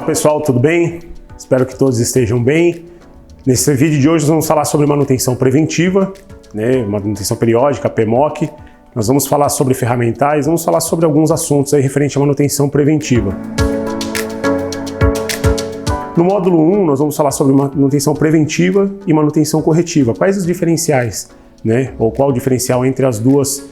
pessoal, tudo bem? Espero que todos estejam bem. Nesse vídeo de hoje nós vamos falar sobre manutenção preventiva, manutenção periódica, PMOC. Nós vamos falar sobre ferramentais, vamos falar sobre alguns assuntos aí referente à manutenção preventiva. No módulo 1 nós vamos falar sobre manutenção preventiva e manutenção corretiva. Quais os diferenciais, ou qual o diferencial entre as duas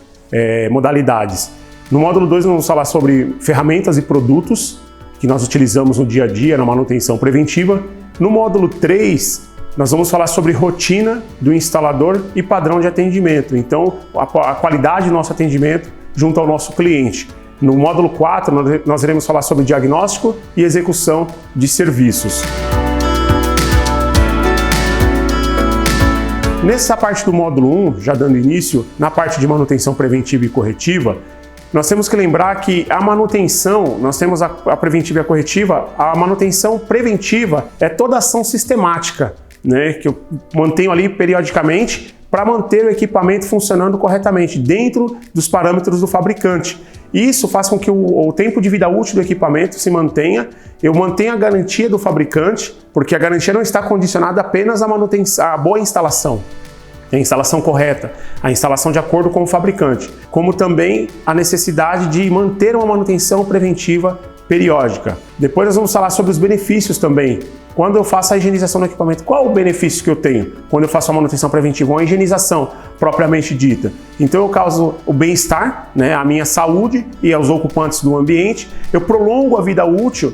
modalidades? No módulo 2 nós vamos falar sobre ferramentas e produtos que nós utilizamos no dia a dia na manutenção preventiva. No módulo 3, nós vamos falar sobre rotina do instalador e padrão de atendimento. Então, a qualidade do nosso atendimento junto ao nosso cliente. No módulo 4, nós iremos falar sobre diagnóstico e execução de serviços. Nessa parte do módulo 1, já dando início, na parte de manutenção preventiva e corretiva, nós temos que lembrar que a manutenção, nós temos a preventiva e a corretiva, a manutenção preventiva é toda ação sistemática, que eu mantenho ali periodicamente para manter o equipamento funcionando corretamente, dentro dos parâmetros do fabricante. Isso faz com que o tempo de vida útil do equipamento se mantenha, eu mantenha a garantia do fabricante, porque a garantia não está condicionada apenas à boa instalação. A instalação correta, a instalação de acordo com o fabricante, como também a necessidade de manter uma manutenção preventiva periódica. Depois nós vamos falar sobre os benefícios também. Quando eu faço a higienização do equipamento, qual o benefício que eu tenho quando eu faço a manutenção preventiva ou a higienização propriamente dita? Então eu causo o bem-estar, a minha saúde e aos ocupantes do ambiente, eu prolongo a vida útil,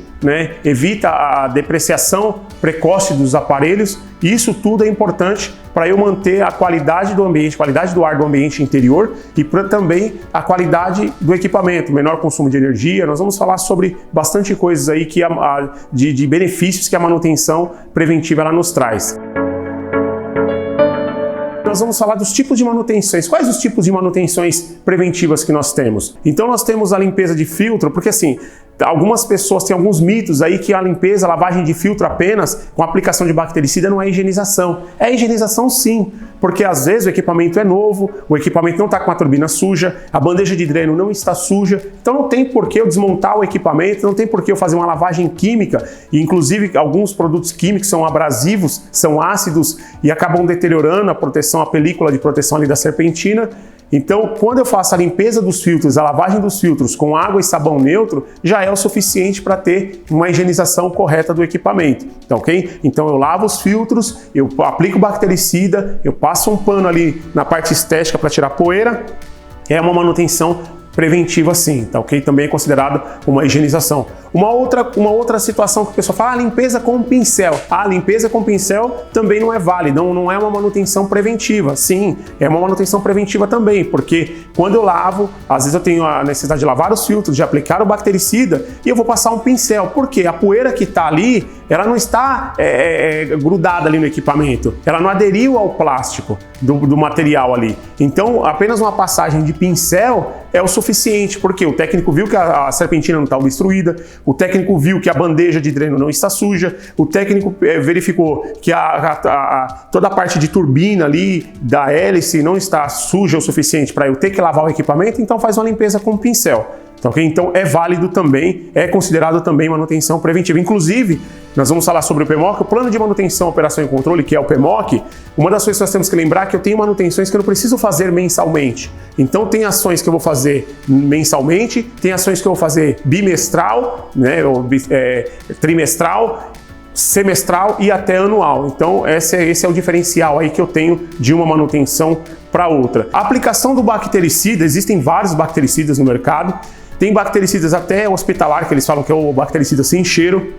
evita a depreciação precoce dos aparelhos, e isso tudo é importante para eu manter a qualidade do ambiente, qualidade do ar do ambiente interior e também a qualidade do equipamento, menor consumo de energia. Nós vamos falar sobre bastante coisas aí de benefícios que a manutenção preventiva ela nos traz. Nós vamos falar dos tipos de manutenções. Quais os tipos de manutenções preventivas que nós temos? Então nós temos a limpeza de filtro, porque assim, algumas pessoas têm alguns mitos aí que a limpeza, a lavagem de filtro apenas com aplicação de bactericida não é higienização. É higienização sim, porque às vezes o equipamento é novo, o equipamento não está com a turbina suja, a bandeja de dreno não está suja, então não tem por que eu desmontar o equipamento, não tem por que eu fazer uma lavagem química, e inclusive alguns produtos químicos são abrasivos, são ácidos e acabam deteriorando a proteção, a película de proteção ali da serpentina. Então, quando eu faço a limpeza dos filtros, a lavagem dos filtros com água e sabão neutro, já é o suficiente para ter uma higienização correta do equipamento, tá ok? Então eu lavo os filtros, eu aplico bactericida, eu passo um pano ali na parte estética para tirar poeira, é uma manutenção preventiva sim, tá ok? Também é considerado uma higienização. Uma outra situação que o pessoal fala, limpeza com pincel. A limpeza com pincel também não é válida, não é uma manutenção preventiva. Sim, é uma manutenção preventiva também, porque quando eu lavo, às vezes eu tenho a necessidade de lavar os filtros, de aplicar o bactericida e eu vou passar um pincel. Por quê? A poeira que está ali, ela não está grudada ali no equipamento, ela não aderiu ao plástico do material ali. Então, apenas uma passagem de pincel é o suficiente, porque o técnico viu que a serpentina não está obstruída, o técnico viu que a bandeja de dreno não está suja, o técnico verificou que toda a parte de turbina ali da hélice não está suja o suficiente para eu ter que lavar o equipamento, então faz uma limpeza com pincel. Okay? Então é válido também, é considerado também manutenção preventiva. Inclusive, nós vamos falar sobre o PMOC, o Plano de Manutenção, Operação e Controle, que é o PMOC. Uma das coisas que nós temos que lembrar é que eu tenho manutenções que eu não preciso fazer mensalmente. Então tem ações que eu vou fazer mensalmente, tem ações que eu vou fazer bimestral, ou trimestral, semestral e até anual. Então esse é o diferencial aí que eu tenho de uma manutenção para outra. A aplicação do bactericida, existem vários bactericidas no mercado. Tem bactericidas até hospitalar, que eles falam que é o bactericida sem cheiro.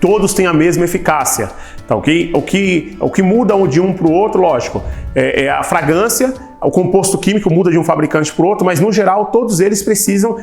Todos têm a mesma eficácia, tá ok? O que muda de um para o outro, lógico, é a fragrância, o composto químico muda de um fabricante para o outro, mas no geral todos eles precisam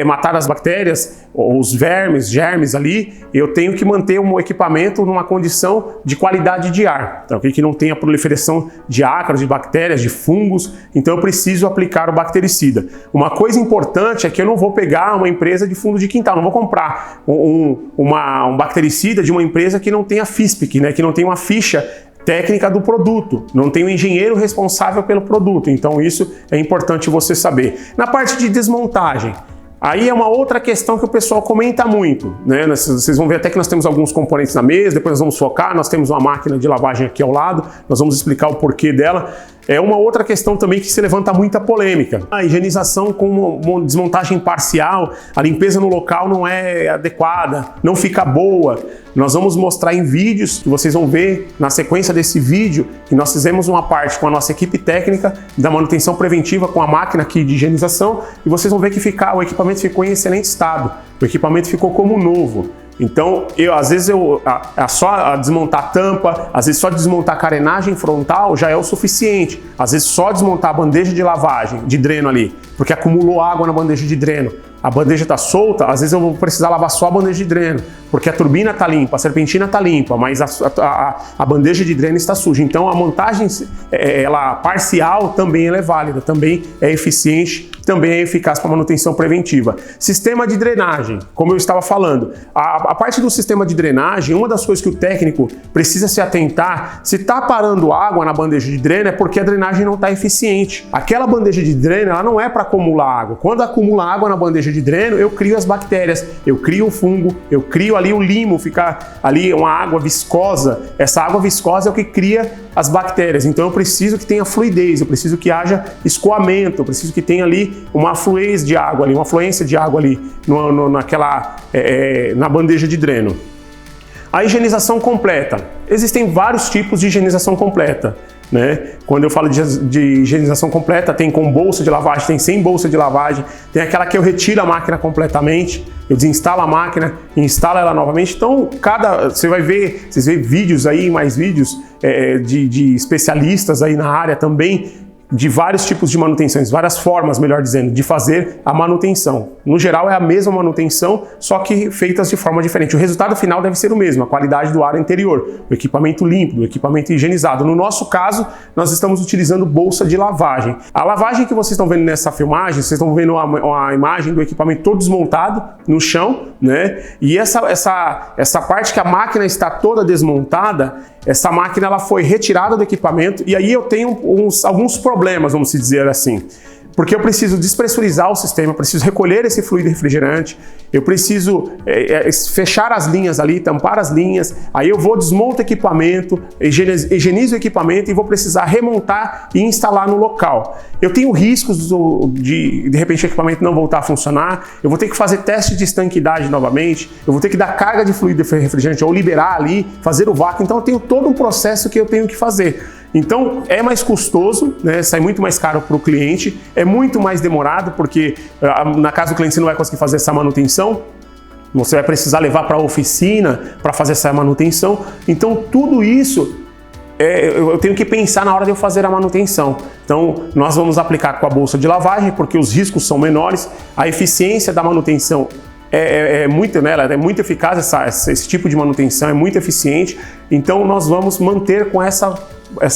matar as bactérias, os germes ali. Eu tenho que manter o equipamento numa condição de qualidade de ar, tá, okay? Que não tenha proliferação de ácaros, de bactérias, de fungos, então eu preciso aplicar o bactericida. Uma coisa importante é que eu não vou pegar uma empresa de fundo de quintal, não vou comprar um bactericida de uma empresa que não tenha FISPIC, que não tenha uma ficha técnica do produto, não tem um engenheiro responsável pelo produto, então isso é importante você saber. Na parte de desmontagem, Aí é uma outra questão que o pessoal comenta muito, né? Vocês vão ver até que nós temos alguns componentes na mesa, depois nós vamos focar, nós temos uma máquina de lavagem aqui ao lado, nós vamos explicar o porquê dela. É uma outra questão também que se levanta muita polêmica. A higienização com uma desmontagem parcial, a limpeza no local não é adequada, não fica boa. Nós vamos mostrar em vídeos, que vocês vão ver na sequência desse vídeo, que nós fizemos uma parte com a nossa equipe técnica da manutenção preventiva com a máquina aqui de higienização, e vocês vão ver que o equipamento ficou em excelente estado, o equipamento ficou como novo. Então, às vezes só desmontar a tampa, às vezes só desmontar a carenagem frontal já é o suficiente. Às vezes só desmontar a bandeja de lavagem, de dreno ali, porque acumulou água na bandeja de dreno. A bandeja está solta, às vezes eu vou precisar lavar só a bandeja de dreno, porque a turbina está limpa, a serpentina está limpa, mas a bandeja de dreno está suja. Então a montagem ela parcial também ela é válida, também é eficiente, também é eficaz para manutenção preventiva. Sistema de drenagem, como eu estava falando, a parte do sistema de drenagem, uma das coisas que o técnico precisa se atentar, se está parando água na bandeja de dreno é porque a drenagem não está eficiente. Aquela bandeja de dreno ela não é para acumular água. Quando acumula água na bandeja de dreno, eu crio as bactérias, eu crio o fungo, eu crio ali o limo, fica ali uma água viscosa. Essa água viscosa é o que cria as bactérias. Então eu preciso que tenha fluidez, eu preciso que haja escoamento, eu preciso que tenha ali uma fluência de água ali, uma fluência de água ali na bandeja de dreno. A higienização completa. Existem vários tipos de higienização completa, né? Quando eu falo de higienização completa, tem com bolsa de lavagem, tem sem bolsa de lavagem, tem aquela que eu retiro a máquina completamente, eu desinstalo a máquina e instalo ela novamente. Então, vocês vê vídeos aí, mais vídeos de especialistas aí na área também, de vários tipos de manutenções, várias formas, melhor dizendo, de fazer a manutenção. No geral é a mesma manutenção, só que feitas de forma diferente. O resultado final deve ser o mesmo, a qualidade do ar interior, o equipamento limpo, o equipamento higienizado. No nosso caso, nós estamos utilizando bolsa de lavagem. A lavagem que vocês estão vendo nessa filmagem, vocês estão vendo a imagem do equipamento todo desmontado no chão, né? E essa parte que a máquina está toda desmontada, essa máquina ela foi retirada do equipamento e aí eu tenho alguns problemas, vamos dizer assim. Porque eu preciso despressurizar o sistema, eu preciso recolher esse fluido refrigerante, eu preciso fechar as linhas ali, tampar as linhas, aí eu desmonto o equipamento, higienizo o equipamento e vou precisar remontar e instalar no local. Eu tenho riscos de repente o equipamento não voltar a funcionar, eu vou ter que fazer teste de estanquidade novamente, eu vou ter que dar carga de fluido refrigerante ou liberar ali, fazer o vácuo, então eu tenho todo um processo que eu tenho que fazer. Então é mais custoso, né? Sai muito mais caro para o cliente, é muito mais demorado, porque na casa do cliente você não vai conseguir fazer essa manutenção, você vai precisar levar para a oficina para fazer essa manutenção. Então tudo isso eu tenho que pensar na hora de eu fazer a manutenção. Então nós vamos aplicar com a bolsa de lavagem, porque os riscos são menores, a eficiência da manutenção é muito eficaz, esse tipo de manutenção é muito eficiente. Então nós vamos manter com essa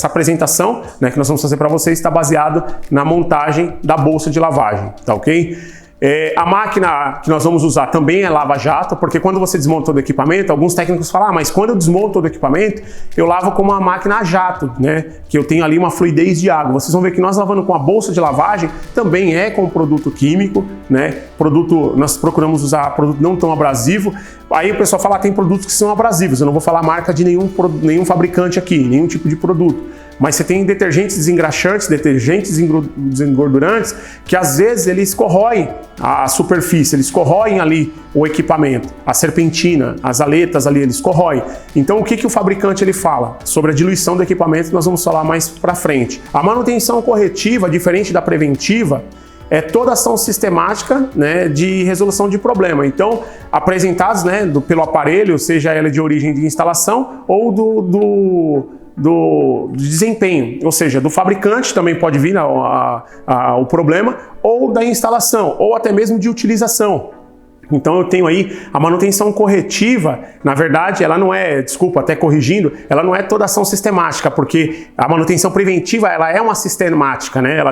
apresentação, né, que nós vamos fazer para vocês, está baseado na montagem da bolsa de lavagem, tá ok? A máquina que nós vamos usar também é lava-jato, porque quando você desmonta todo o equipamento, alguns técnicos falam, mas quando eu desmonto todo o equipamento, eu lavo com uma máquina a jato, né? Que eu tenho ali uma fluidez de água. Vocês vão ver que nós lavando com a bolsa de lavagem também é com produto químico, né? Nós procuramos usar produto não tão abrasivo. Aí o pessoal fala, tem produtos que são abrasivos, eu não vou falar a marca de nenhum fabricante aqui, nenhum tipo de produto. Mas você tem detergentes desengraxantes, detergentes desengordurantes, que às vezes eles corroem a superfície, eles corroem ali o equipamento, a serpentina, as aletas ali, eles corroem. Então o que o fabricante ele fala? Sobre a diluição do equipamento, nós vamos falar mais para frente. A manutenção corretiva, diferente da preventiva, é toda ação sistemática, né, de resolução de problema. Então, apresentados, né, pelo aparelho, seja ela de origem de instalação ou do desempenho, ou seja, do fabricante também pode vir o problema, ou da instalação, ou até mesmo de utilização. Então eu tenho aí a manutenção corretiva, na verdade ela não é, desculpa, até corrigindo, ela não é toda ação sistemática, porque a manutenção preventiva ela é uma sistemática, né?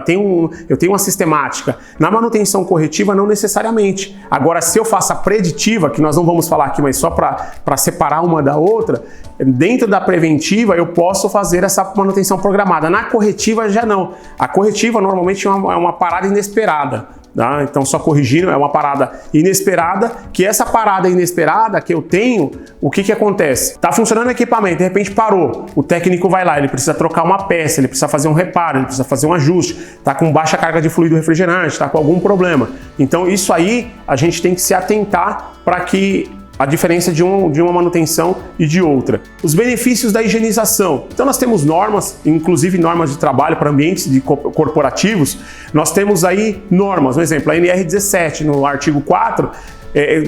Eu tenho uma sistemática. Na manutenção corretiva não necessariamente. Agora se eu faço a preditiva, que nós não vamos falar aqui, mas só para separar uma da outra, dentro da preventiva eu posso fazer essa manutenção programada. Na corretiva já não. A corretiva normalmente é uma parada inesperada. tá? Então, só corrigindo, é uma parada inesperada, que essa parada inesperada que eu tenho, o que acontece? Tá funcionando o equipamento, de repente parou, o técnico vai lá, ele precisa trocar uma peça, ele precisa fazer um reparo, ele precisa fazer um ajuste, tá com baixa carga de fluido refrigerante, tá com algum problema. Então, isso aí a gente tem que se atentar para que a diferença de uma manutenção e de outra. Os benefícios da higienização. Então nós temos normas, inclusive normas de trabalho para ambientes corporativos. Nós temos aí normas, por exemplo, a NR17 no artigo 4,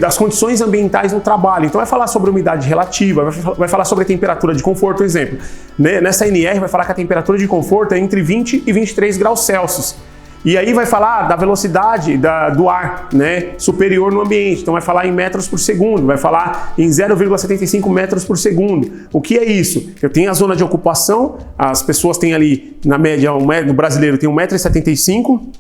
das condições ambientais no trabalho. Então vai falar sobre umidade relativa, vai falar sobre a temperatura de conforto, por exemplo. Nessa NR vai falar que a temperatura de conforto é entre 20 e 23 graus Celsius. E aí vai falar da velocidade do ar, né, superior no ambiente. Então vai falar em metros por segundo, vai falar em 0,75 metros por segundo. O que é isso? Eu tenho a zona de ocupação, as pessoas têm ali, na média, no brasileiro tem 1,75 m,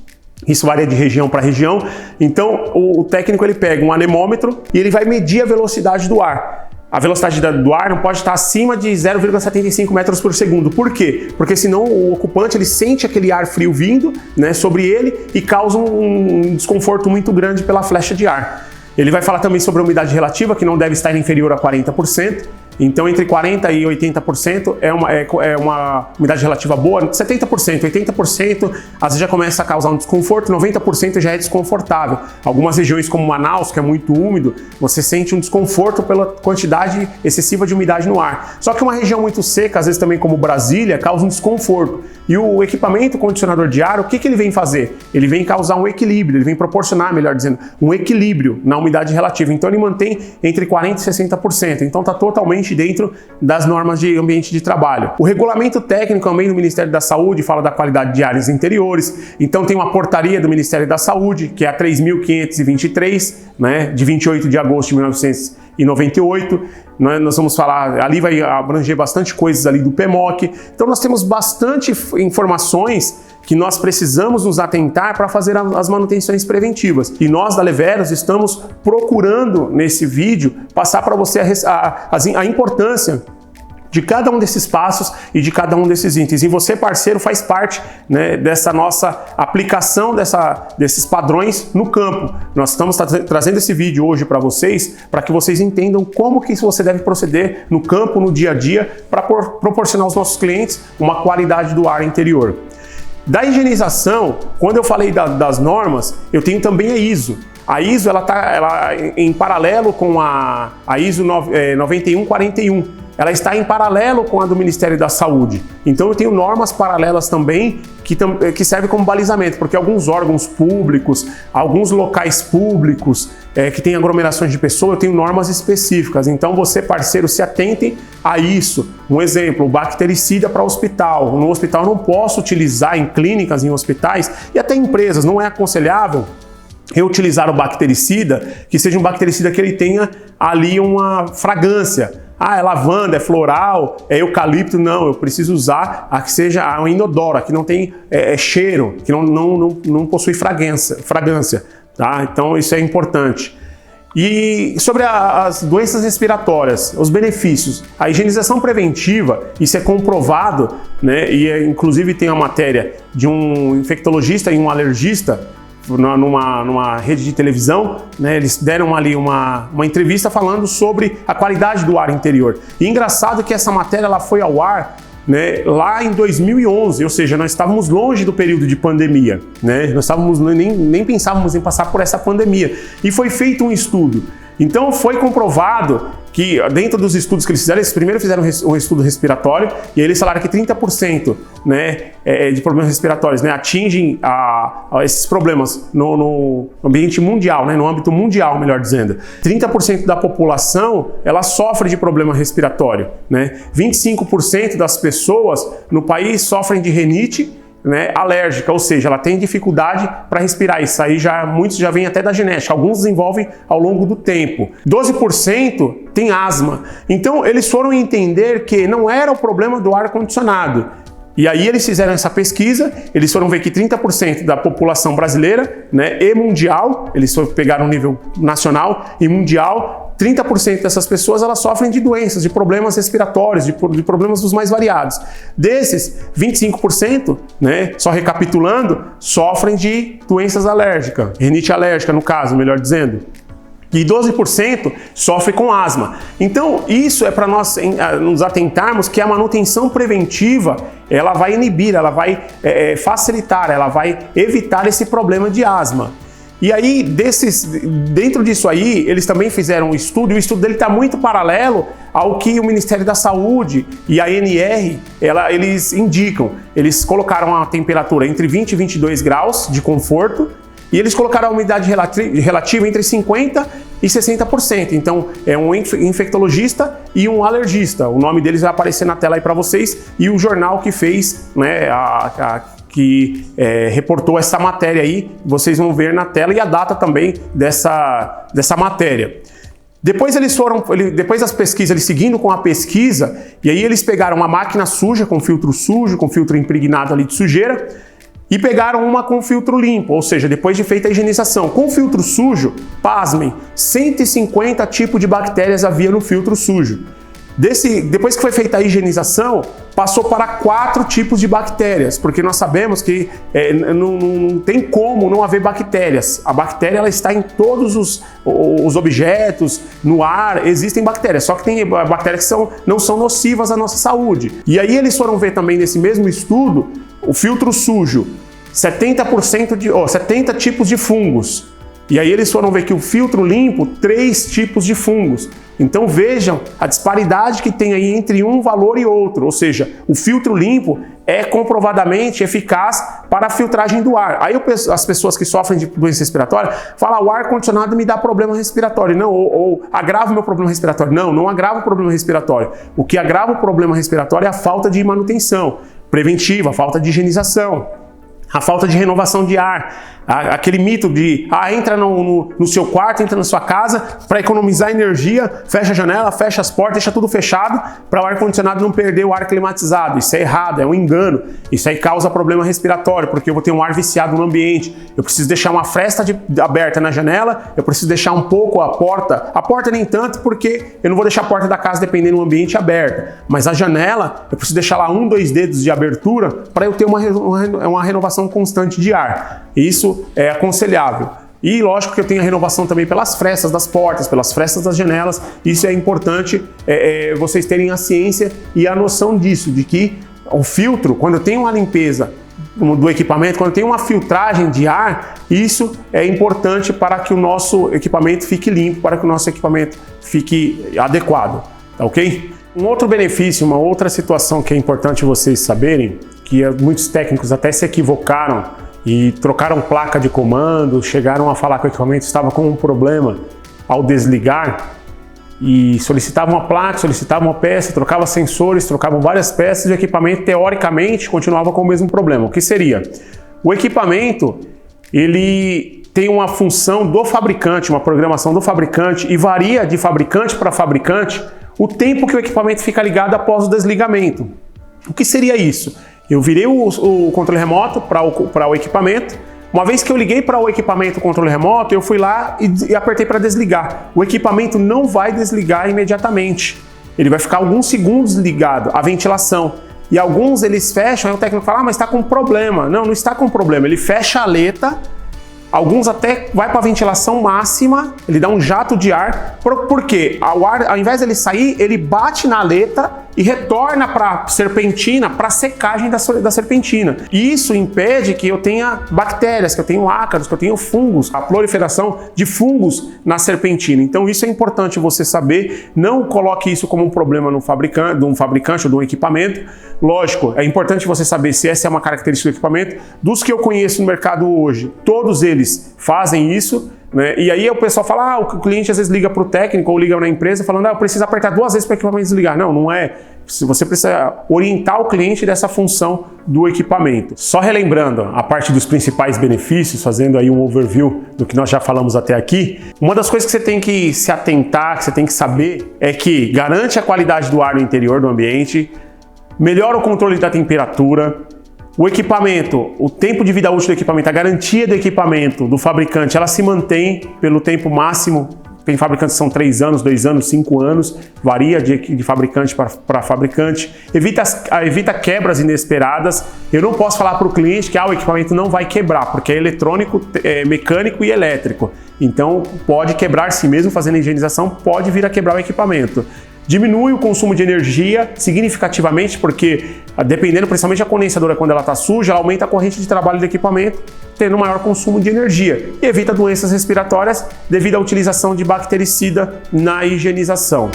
isso varia de região para região. Então o técnico ele pega um anemômetro e ele vai medir a velocidade do ar. A velocidade do ar não pode estar acima de 0,75 metros por segundo. Por quê? Porque senão o ocupante ele sente aquele ar frio vindo, né, sobre ele e causa um desconforto muito grande pela flecha de ar. Ele vai falar também sobre a umidade relativa, que não deve estar inferior a 40%. Então, entre 40% e 80% é uma umidade relativa boa. 70%, 80%, às vezes já começa a causar um desconforto, 90% já é desconfortável. Algumas regiões como Manaus, que é muito úmido, você sente um desconforto pela quantidade excessiva de umidade no ar. Só que uma região muito seca, às vezes também como Brasília, causa um desconforto. E o equipamento condicionador de ar, o que ele vem fazer? Ele vem causar um equilíbrio, ele vem proporcionar, melhor dizendo, um equilíbrio na umidade relativa. Então ele mantém entre 40% e 60%. Então está totalmente dentro das normas de ambiente de trabalho. O regulamento técnico também do Ministério da Saúde fala da qualidade de áreas interiores. Então tem uma portaria do Ministério da Saúde, que é a 3.523, né, de 28 de agosto de 1998. Nós vamos falar, ali vai abranger bastante coisas ali do PMOC. Então nós temos bastante informações que nós precisamos nos atentar para fazer as manutenções preventivas. E nós da Leveros estamos procurando nesse vídeo passar para você a importância de cada um desses passos e de cada um desses itens. E você, parceiro, faz parte, né, dessa nossa aplicação desses padrões no campo. Nós estamos trazendo esse vídeo hoje para vocês, para que vocês entendam como que você deve proceder no campo, no dia a dia, para proporcionar aos nossos clientes uma qualidade do ar interior. Da higienização, quando eu falei das normas, eu tenho também a ISO. A ISO ela em paralelo com a ISO 9141. Ela está em paralelo com a do Ministério da Saúde. Então eu tenho normas paralelas também que servem como balizamento, porque alguns órgãos públicos, alguns locais públicos que têm aglomerações de pessoas, eu tenho normas específicas. Então você, parceiro, se atentem a isso. Um exemplo, o bactericida para hospital. No hospital eu não posso utilizar, em clínicas, em hospitais e até em empresas, não é aconselhável reutilizar o bactericida, que seja um bactericida que ele tenha ali uma fragrância. Ah, é lavanda, é floral, é eucalipto. Não, eu preciso usar a que seja a inodora, que não tem cheiro, que não possui fragrância, tá? Então isso é importante. E sobre as doenças respiratórias, os benefícios, a higienização preventiva, isso é comprovado, né? E inclusive tem a matéria de um infectologista e um alergista numa rede de televisão, né, eles deram ali uma entrevista falando sobre a qualidade do ar interior. E engraçado que essa matéria ela foi ao ar, né, lá em 2011, ou seja, nós estávamos longe do período de pandemia, né, nós nem pensávamos em passar por essa pandemia. E foi feito um estudo. Então foi comprovado que dentro dos estudos que eles fizeram, eles primeiro fizeram um estudo respiratório e aí eles falaram que 30%, né, de problemas respiratórios, né, atingem esses problemas no ambiente mundial, né, no âmbito mundial, melhor dizendo. 30% da população ela sofre de problema respiratório, né? 25% das pessoas no país sofrem de rinite, né, alérgica, ou seja, ela tem dificuldade para respirar. Isso aí muitos já vem até da genética, alguns desenvolvem ao longo do tempo. 12% tem asma. Então eles foram entender que não era o problema do ar-condicionado. E aí eles fizeram essa pesquisa, eles foram ver que 30% da população brasileira, né, e mundial, eles pegaram o nível nacional e mundial, 30% dessas pessoas elas sofrem de doenças, de problemas respiratórios, de problemas dos mais variados. Desses, 25%, né, só recapitulando, sofrem de doenças alérgicas, rinite alérgica no caso, melhor dizendo. E 12% sofre com asma. Então, isso é para nós nos atentarmos que a manutenção preventiva, ela vai inibir, ela vai facilitar, ela vai evitar esse problema de asma. E aí, dentro disso aí, eles também fizeram um estudo, e o estudo dele está muito paralelo ao que o Ministério da Saúde e a ANR, eles indicam. Eles colocaram a temperatura entre 20 e 22 graus de conforto, e eles colocaram a umidade relativa entre 50% e 60%. Então, é um infectologista e um alergista. O nome deles vai aparecer na tela aí para vocês, e o jornal que fez, né, que reportou essa matéria aí, vocês vão ver na tela, e a data também dessa matéria. Depois depois das pesquisas, eles seguindo com a pesquisa, e aí eles pegaram uma máquina suja, com filtro sujo, com filtro impregnado ali de sujeira, e pegaram uma com filtro limpo, ou seja, depois de feita a higienização. Com filtro sujo, pasmem, 150 tipos de bactérias havia no filtro sujo. Depois que foi feita a higienização, passou para 4 tipos de bactérias, porque nós sabemos que não tem como não haver bactérias. A bactéria ela está em todos os objetos, no ar, existem bactérias, só que tem bactérias que não são nocivas à nossa saúde. E aí eles foram ver também nesse mesmo estudo, o filtro sujo, 70 tipos de fungos. E aí eles foram ver que o filtro limpo, 3 tipos de fungos. Então vejam a disparidade que tem aí entre um valor e outro, ou seja, o filtro limpo é comprovadamente eficaz para a filtragem do ar. Aí as pessoas que sofrem de doença respiratória falam: o ar-condicionado me dá problema respiratório, não, ou agrava o meu problema respiratório. Não agrava o problema respiratório. O que agrava o problema respiratório é a falta de manutenção preventiva, a falta de higienização, a falta de renovação de ar. Aquele mito de entra no seu quarto, entra na sua casa para economizar energia, fecha a janela, fecha as portas, deixa tudo fechado para o ar-condicionado não perder o ar climatizado. Isso é errado, é um engano. Isso aí causa problema respiratório, porque eu vou ter um ar viciado no ambiente. Eu preciso deixar uma fresta aberta na janela, eu preciso deixar um pouco a porta nem tanto, porque eu não vou deixar a porta da casa dependendo do ambiente aberta. Mas a janela, eu preciso deixar lá 1, 2 dedos de abertura para eu ter uma renovação constante de ar. Isso é aconselhável. E lógico que eu tenho a renovação também pelas frestas das portas, pelas frestas das janelas. Isso é importante vocês terem a ciência e a noção disso, de que o filtro, quando eu tenho uma limpeza do equipamento, quando eu tenho uma filtragem de ar, isso é importante para que o nosso equipamento fique limpo, para que o nosso equipamento fique adequado, tá ok? Um outro benefício, uma outra situação que é importante vocês saberem, que muitos técnicos até se equivocaram e trocaram placa de comando, chegaram a falar que o equipamento estava com um problema ao desligar, e solicitavam uma placa, solicitavam uma peça, trocavam sensores, trocavam várias peças, e o equipamento teoricamente continuava com o mesmo problema. O que seria? O equipamento, ele tem uma função do fabricante, uma programação do fabricante, e varia de fabricante para fabricante o tempo que o equipamento fica ligado após o desligamento. O que seria isso? Eu virei o controle remoto para o equipamento. Uma vez que eu liguei para o equipamento o controle remoto, eu fui lá e apertei para desligar. O equipamento não vai desligar imediatamente. Ele vai ficar alguns segundos ligado, a ventilação. E alguns eles fecham, aí o técnico fala: mas está com problema. Não está com problema. Ele fecha a aleta. Alguns até vai para a ventilação máxima, ele dá um jato de ar, porque ao invés dele sair, ele bate na aleta e retorna para a serpentina, para a secagem da serpentina. E isso impede que eu tenha bactérias, que eu tenha ácaros, que eu tenha fungos, a proliferação de fungos na serpentina. Então isso é importante você saber, não coloque isso como um problema de um fabricante ou de um equipamento. Lógico, é importante você saber se essa é uma característica do equipamento. Dos que eu conheço no mercado hoje, todos eles fazem isso, né? E aí o pessoal fala: o cliente às vezes liga para o técnico ou liga na empresa falando: eu preciso apertar 2 vezes para o equipamento desligar. Não é. Você precisa orientar o cliente dessa função do equipamento. Só relembrando a parte dos principais benefícios, fazendo aí um overview do que nós já falamos até aqui, uma das coisas que você tem que se atentar, que você tem que saber, é que garante a qualidade do ar no interior do ambiente, melhora o controle da temperatura, o equipamento, o tempo de vida útil do equipamento, a garantia do equipamento do fabricante, ela se mantém pelo tempo máximo tem fabricantes que são 3 anos, 2 anos, 5 anos, varia de fabricante para fabricante. Evita quebras inesperadas. Eu não posso falar para o cliente que o equipamento não vai quebrar, porque é eletrônico, mecânico e elétrico. Então pode quebrar, sim, mesmo fazendo a higienização, pode vir a quebrar o equipamento. Diminui o consumo de energia significativamente, porque dependendo, principalmente a condensadora, quando ela está suja, ela aumenta a corrente de trabalho do equipamento, tendo maior consumo de energia. E evita doenças respiratórias devido à utilização de bactericida na higienização.